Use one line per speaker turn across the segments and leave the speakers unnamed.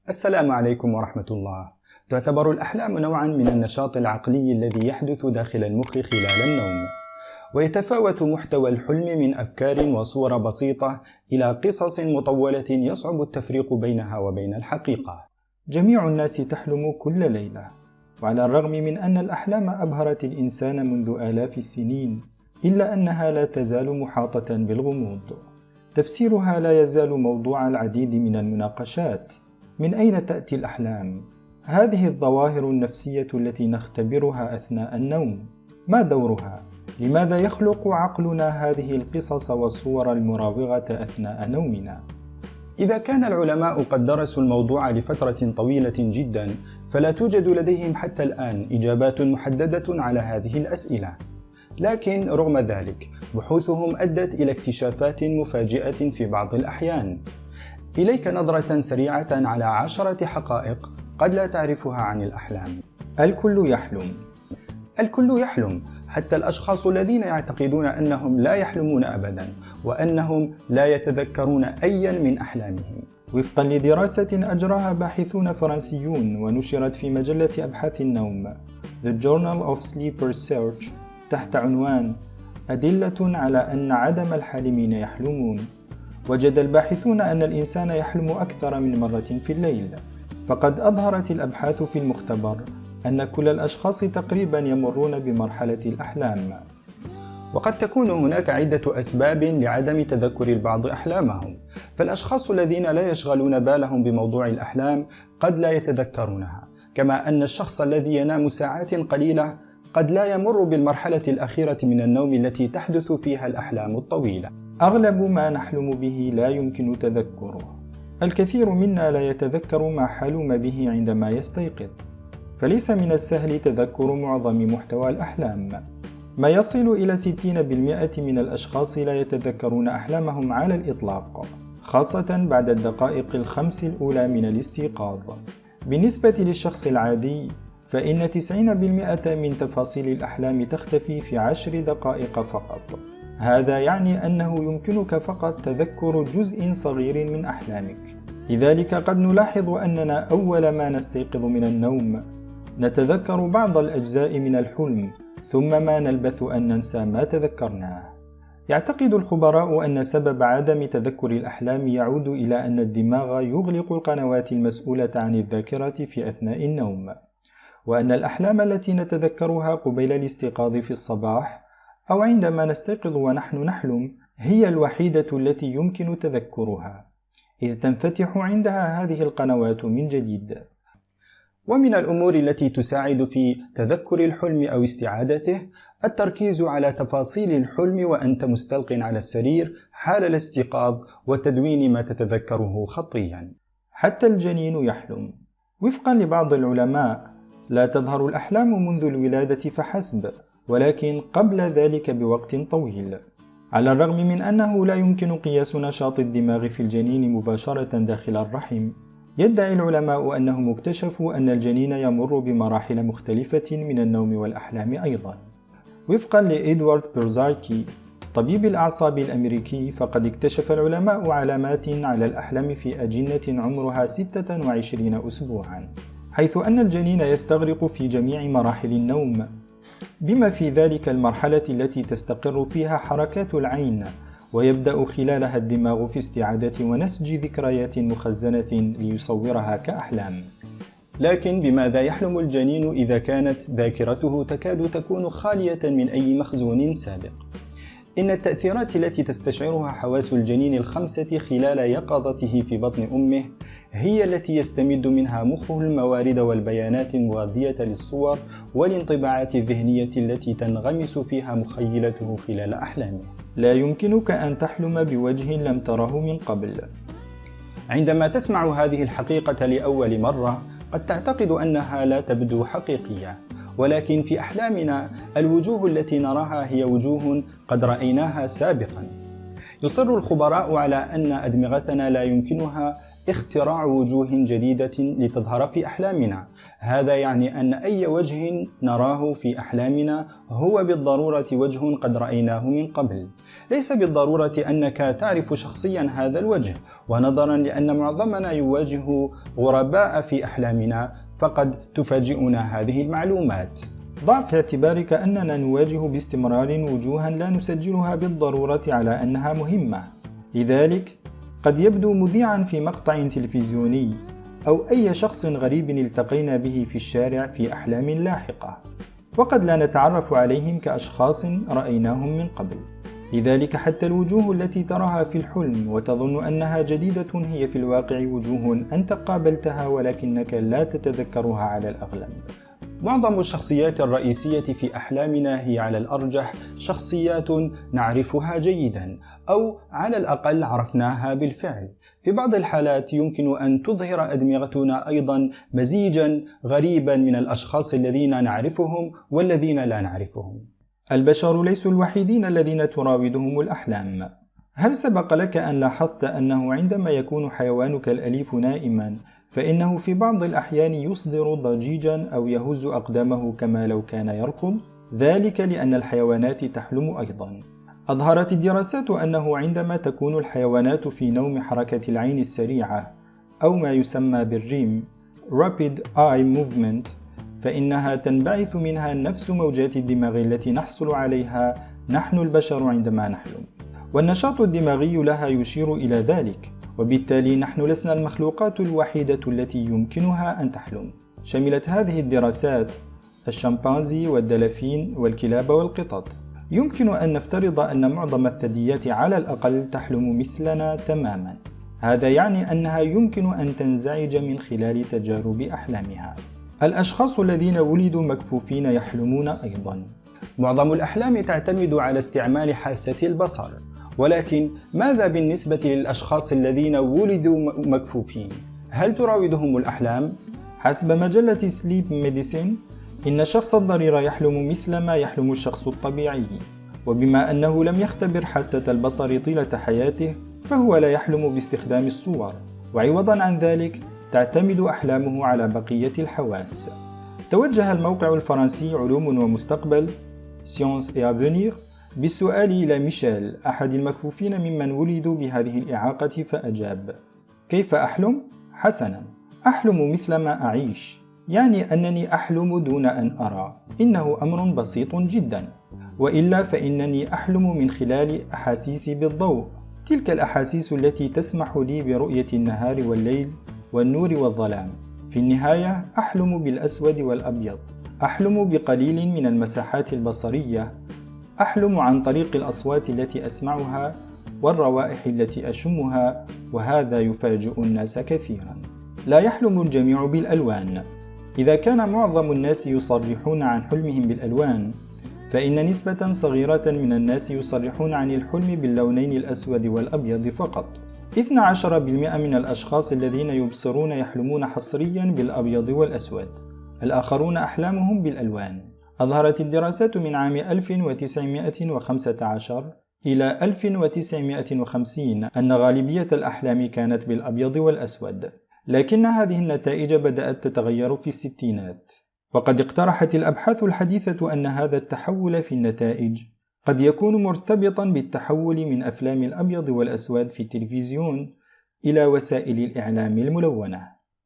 السلام عليكم ورحمة الله. تعتبر الأحلام نوعا من النشاط العقلي الذي يحدث داخل المخ خلال النوم، ويتفاوت محتوى الحلم من أفكار وصور بسيطة إلى قصص مطولة يصعب التفريق بينها وبين الحقيقة. جميع الناس تحلم كل ليلة، وعلى الرغم من أن الأحلام أبهرت الإنسان منذ آلاف السنين، إلا أنها لا تزال محاطة بالغموض. تفسيرها لا يزال موضوع العديد من المناقشات. من أين تأتي الأحلام؟ هذه الظواهر النفسية التي نختبرها أثناء النوم، ما دورها؟ لماذا يخلق عقلنا هذه القصص والصور المراوغة أثناء نومنا؟ إذا كان العلماء قد درسوا الموضوع لفترة طويلة جدا، فلا توجد لديهم حتى الآن إجابات محددة على هذه الأسئلة. لكن رغم ذلك، بحوثهم أدت إلى اكتشافات مفاجئة في بعض الأحيان. إليك نظرة سريعة على 10 حقائق قد لا تعرفها عن الأحلام. الكل يحلم. الكل يحلم، حتى الأشخاص الذين يعتقدون أنهم لا يحلمون أبدا، وأنهم لا يتذكرون أيا من أحلامهم. وفقا لدراسة أجراها باحثون فرنسيون ونشرت في مجلة أبحاث النوم The Journal of Sleep Research تحت عنوان أدلة على أن عدم الحالمين يحلمون، وجد الباحثون أن الإنسان يحلم أكثر من مرة في الليل. فقد أظهرت الأبحاث في المختبر أن كل الأشخاص تقريبا يمرون بمرحلة الأحلام، وقد تكون هناك عدة أسباب لعدم تذكر البعض أحلامهم. فالأشخاص الذين لا يشغلون بالهم بموضوع الأحلام قد لا يتذكرونها، كما أن الشخص الذي ينام ساعات قليلة قد لا يمر بالمرحلة الأخيرة من النوم التي تحدث فيها الأحلام الطويلة. أغلب ما نحلم به لا يمكن تذكره. الكثير منا لا يتذكر ما حلم به عندما يستيقظ، فليس من السهل تذكر معظم محتوى الأحلام. ما يصل إلى 60% من الأشخاص لا يتذكرون أحلامهم على الإطلاق، خاصة بعد الدقائق الخمس الأولى من الاستيقاظ. بالنسبة للشخص العادي، فإن 90% من تفاصيل الأحلام تختفي في 10 دقائق فقط. هذا يعني أنه يمكنك فقط تذكر جزء صغير من أحلامك. لذلك قد نلاحظ أننا أول ما نستيقظ من النوم نتذكر بعض الأجزاء من الحلم، ثم ما نلبث أن ننسى ما تذكرناه. يعتقد الخبراء أن سبب عدم تذكر الأحلام يعود إلى أن الدماغ يغلق القنوات المسؤولة عن الذاكرة في أثناء النوم، وأن الأحلام التي نتذكرها قبيل الاستيقاظ في الصباح أو عندما نستيقظ ونحن نحلم هي الوحيدة التي يمكن تذكرها، إذ تنفتح عندها هذه القنوات من جديد. ومن الأمور التي تساعد في تذكر الحلم أو استعادته التركيز على تفاصيل الحلم وأنت مستلق على السرير حال الاستيقاظ، وتدوين ما تتذكره خطيا. حتى الجنين يحلم. وفقا لبعض العلماء، لا تظهر الأحلام منذ الولادة فحسب، ولكن قبل ذلك بوقت طويل. على الرغم من أنه لا يمكن قياس نشاط الدماغ في الجنين مباشرة داخل الرحم، يدعي العلماء أنهم اكتشفوا أن الجنين يمر بمراحل مختلفة من النوم والأحلام أيضا. وفقا لإدوارد بيرزايكي طبيب الأعصاب الأمريكي، فقد اكتشف العلماء علامات على الأحلام في أجنة عمرها 26 أسبوعا، حيث أن الجنين يستغرق في جميع مراحل النوم، بما في ذلك المرحلة التي تستقر فيها حركات العين، ويبدأ خلالها الدماغ في استعادة ونسج ذكريات مخزنة ليصورها كأحلام. لكن بماذا يحلم الجنين إذا كانت ذاكرته تكاد تكون خالية من أي مخزون سابق؟ إن التأثيرات التي تستشعرها حواس الجنين الخمسة خلال يقظته في بطن أمه هي التي يستمد منها مخه الموارد والبيانات المغذية للصور والانطباعات الذهنية التي تنغمس فيها مخيلته خلال أحلامه. لا يمكنك أن تحلم بوجه لم تره من قبل. عندما تسمع هذه الحقيقة لأول مرة قد تعتقد أنها لا تبدو حقيقية، ولكن في أحلامنا الوجوه التي نراها هي وجوه قد رأيناها سابقا. يصر الخبراء على أن أدمغتنا لا يمكنها اختراع وجوه جديدة لتظهر في أحلامنا. هذا يعني أن أي وجه نراه في أحلامنا هو بالضرورة وجه قد رأيناه من قبل. ليس بالضرورة أنك تعرف شخصيا هذا الوجه، ونظرا لأن معظمنا يواجه غرباء في أحلامنا فقد تفاجئنا هذه المعلومات.
ضع في اعتبارك أننا نواجه باستمرار وجوها لا نسجلها بالضرورة على أنها مهمة، لذلك قد يبدو مذيعا في مقطع تلفزيوني أو أي شخص غريب التقينا به في الشارع في أحلام لاحقة، وقد لا نتعرف عليهم كأشخاص رأيناهم من قبل. لذلك حتى الوجوه التي تراها في الحلم وتظن أنها جديدة هي في الواقع وجوه أنت قابلتها ولكنك لا تتذكرها على الأغلب.
معظم الشخصيات الرئيسية في أحلامنا هي على الأرجح شخصيات نعرفها جيدا، أو على الأقل عرفناها بالفعل. في بعض الحالات يمكن أن تظهر أدمغتنا أيضا مزيجا غريبا من الأشخاص الذين نعرفهم والذين لا نعرفهم.
البشر ليسوا الوحيدين الذين تراودهم الأحلام. هل سبق لك أن لاحظت أنه عندما يكون حيوانك الأليف نائما فإنه في بعض الأحيان يصدر ضجيجا أو يهز أقدامه كما لو كان يركض؟ ذلك لأن الحيوانات تحلم أيضا. أظهرت الدراسات أنه عندما تكون الحيوانات في نوم حركة العين السريعة أو ما يسمى بالريم Rapid Eye Movement، فإنها تنبعث منها نفس موجات الدماغ التي نحصل عليها نحن البشر عندما نحلم، والنشاط الدماغي لها يشير إلى ذلك، وبالتالي نحن لسنا المخلوقات الوحيدة التي يمكنها أن تحلم. شملت هذه الدراسات الشمبانزي والدلافين والكلاب والقطط. يمكن أن نفترض أن معظم الثدييات على الأقل تحلم مثلنا تماما. هذا يعني أنها يمكن أن تنزعج من خلال تجارب أحلامها. الأشخاص الذين ولدوا مكفوفين يحلمون أيضا.
معظم الأحلام تعتمد على استعمال حاسة البصر، ولكن ماذا بالنسبة للأشخاص الذين ولدوا مكفوفين؟ هل تراودهم الأحلام؟
حسب مجلة سليب ميديسين، إن الشخص الضرير يحلم مثل ما يحلم الشخص الطبيعي، وبما أنه لم يختبر حاسة البصر طيلة حياته فهو لا يحلم باستخدام الصور، وعوضا عن ذلك تعتمد أحلامه على بقية الحواس. توجه الموقع الفرنسي علوم ومستقبل Science et Avenir بالسؤال إلى ميشيل أحد المكفوفين ممن ولدوا بهذه الإعاقة فأجاب: كيف أحلم؟ حسنا، أحلم مثل ما أعيش، يعني أنني أحلم دون أن أرى. إنه أمر بسيط جدا، وإلا فإنني أحلم من خلال أحاسيسي بالضوء، تلك الأحاسيس التي تسمح لي برؤية النهار والليل والنور والظلام. في النهاية أحلم بالأسود والأبيض، أحلم بقليل من المساحات البصرية، أحلم عن طريق الأصوات التي أسمعها والروائح التي أشمها، وهذا يفاجئ الناس كثيرا. لا يحلم الجميع بالألوان. إذا كان معظم الناس يصرحون عن حلمهم بالألوان، فإن نسبة صغيرة من الناس يصرحون عن الحلم باللونين الأسود والأبيض فقط. 12% من الأشخاص الذين يبصرون يحلمون حصريا بالأبيض والأسود، الآخرون أحلامهم بالألوان. أظهرت الدراسات من عام 1915 إلى 1950 أن غالبية الأحلام كانت بالأبيض والأسود، لكن هذه النتائج بدأت تتغير في الستينات. وقد اقترحت الأبحاث الحديثة أن هذا التحول في النتائج قد يكون مرتبطا بالتحول من أفلام الأبيض والأسود في التلفزيون إلى وسائل الإعلام الملونة.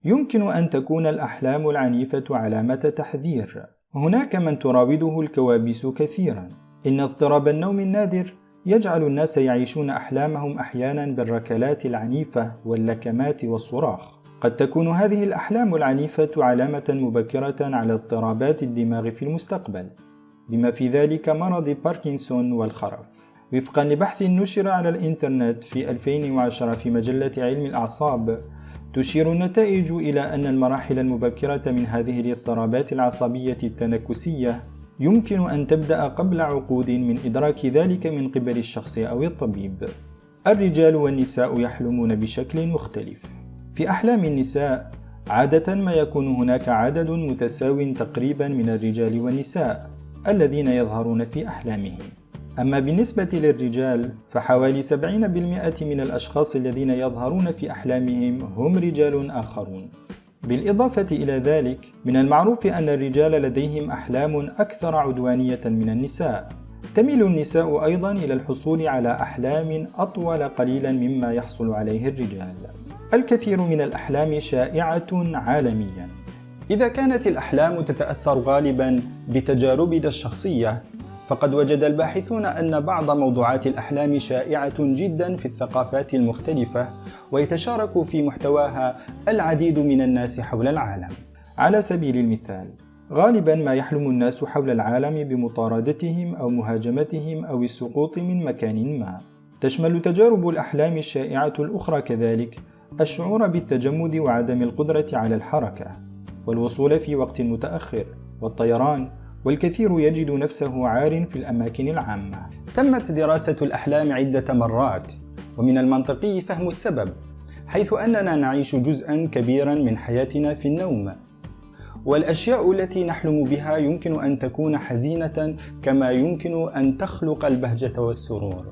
يمكن أن تكون الأحلام العنيفة علامة تحذير. هناك من تراوده الكوابيس كثيرا. إن اضطراب النوم النادر يجعل الناس يعيشون أحلامهم أحيانا بالركلات العنيفة واللكمات والصراخ. قد تكون هذه الأحلام العنيفة علامة مبكرة على اضطرابات الدماغ في المستقبل، بما في ذلك مرض باركنسون والخرف. وفقا لبحث نشر على الإنترنت في 2010 في مجلة علم الأعصاب، تشير النتائج إلى أن المراحل المبكرة من هذه الاضطرابات العصبية التنكسية يمكن أن تبدأ قبل عقود من إدراك ذلك من قبل الشخص أو الطبيب. الرجال والنساء يحلمون بشكل مختلف. في أحلام النساء عادة ما يكون هناك عدد متساو تقريبا من الرجال والنساء الذين يظهرون في أحلامهم. أما بالنسبة للرجال فحوالي 70% من الأشخاص الذين يظهرون في أحلامهم هم رجال آخرون. بالإضافة إلى ذلك من المعروف أن الرجال لديهم أحلام أكثر عدوانية من النساء. تميل النساء أيضا إلى الحصول على أحلام أطول قليلا مما يحصل عليه الرجال. الكثير من الأحلام شائعة عالميا.
إذا كانت الأحلام تتأثر غالبا بتجاربنا الشخصية، فقد وجد الباحثون أن بعض موضوعات الأحلام شائعة جدا في الثقافات المختلفة، ويتشارك في محتواها العديد من الناس حول العالم.
على سبيل المثال، غالبا ما يحلم الناس حول العالم بمطاردتهم أو مهاجمتهم أو السقوط من مكان ما. تشمل تجارب الأحلام الشائعة الأخرى كذلك الشعور بالتجمد وعدم القدرة على الحركة، والوصول في وقت متأخر، والطيران، والكثير يجد نفسه عار في الأماكن العامة.
تمت دراسة الأحلام عدة مرات، ومن المنطقي فهم السبب، حيث أننا نعيش جزءاً كبيراً من حياتنا في النوم، والأشياء التي نحلم بها يمكن أن تكون حزينة كما يمكن أن تخلق البهجة والسرور.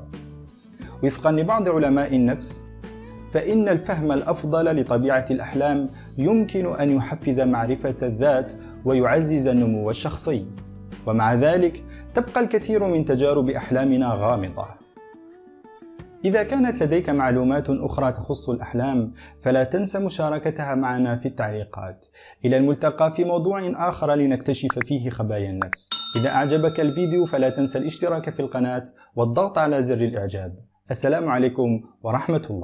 وفقاً لبعض علماء النفس، فإن الفهم الأفضل لطبيعة الأحلام يمكن أن يحفز معرفة الذات ويعزز النمو الشخصي، ومع ذلك تبقى الكثير من تجارب أحلامنا غامضة. إذا كانت لديك معلومات أخرى تخص الأحلام فلا تنسى مشاركتها معنا في التعليقات. إلى الملتقى في موضوع آخر لنكتشف فيه خبايا النفس. إذا أعجبك الفيديو فلا تنسى الاشتراك في القناة والضغط على زر الإعجاب. السلام عليكم ورحمة الله.